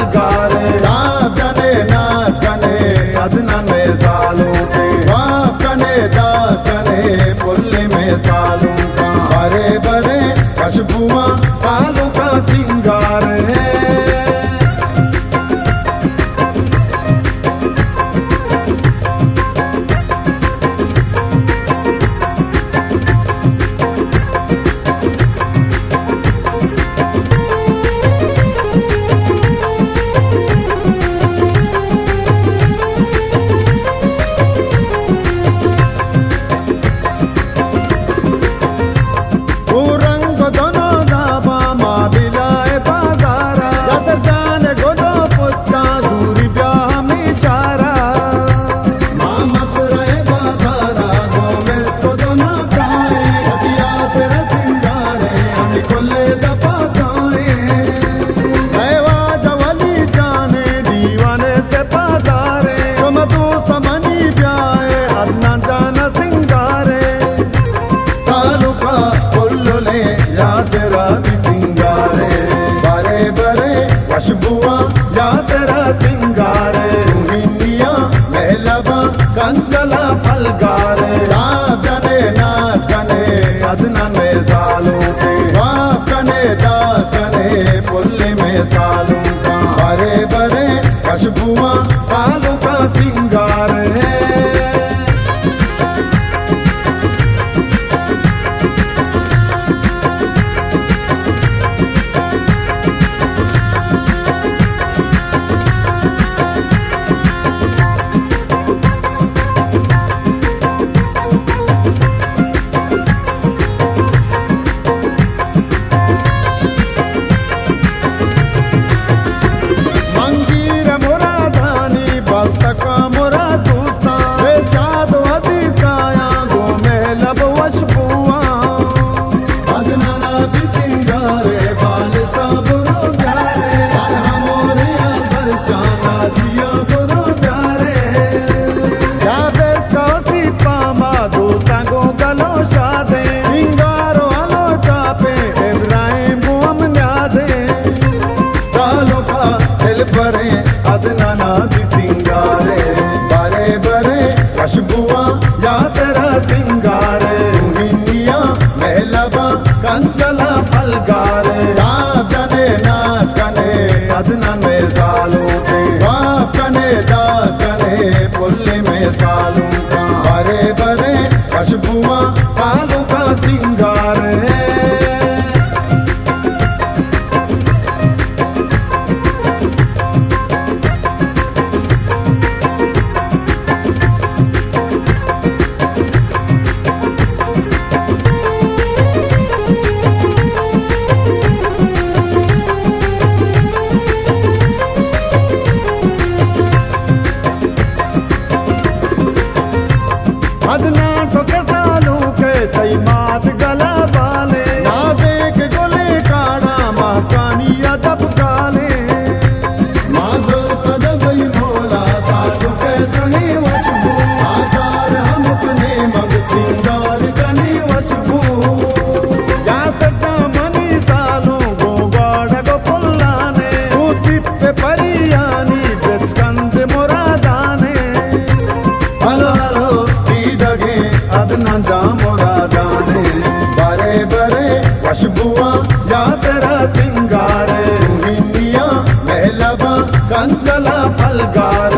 पलगारे नाच गने अदनन में तालू के बाप कने दात कने पुल्ले में तालू का बरे बरे खुशबुआ तालू का सिंगार है। तेरा भी सिंगारे बरे बरे खुशबुआ या तेरा सिंगारे हिंदिया महलबा कंचला पलगारे नाच गने अदनन में तालू के बाप कने दात कने पुल्ले में तालू का बरे बरे खुशबुआ तालू का सिंगार है। बरे अदनना भी सिंगारे बरे बरे खुशबुआ या तेरा सिंगारे हिंदिया महलबा कंचला पलगारे नाच गने अदनन में तालू के बाप कने दात कने पुल्ले में तालू का बरे बरे खुशबुआ तालू का सिंगार है। अदना तो के सालू के तई मात गला वाले ना देख गोले काड़ा माँ कानिया दब काले माँ दो तदबई भोला सालू के तही वशबू आकार हम अपने मग सिंगार कने वशबू या सदा मनी सालू गोवाड़ गो पुल्लाने तू तिप्पे परियानी बेचकंद मोरादाने हलो हलो अदनन मोरा जाने बरे बरे खुशबुआ या तेरा सिंगारे हिंदिया महलबा कंचला पलगार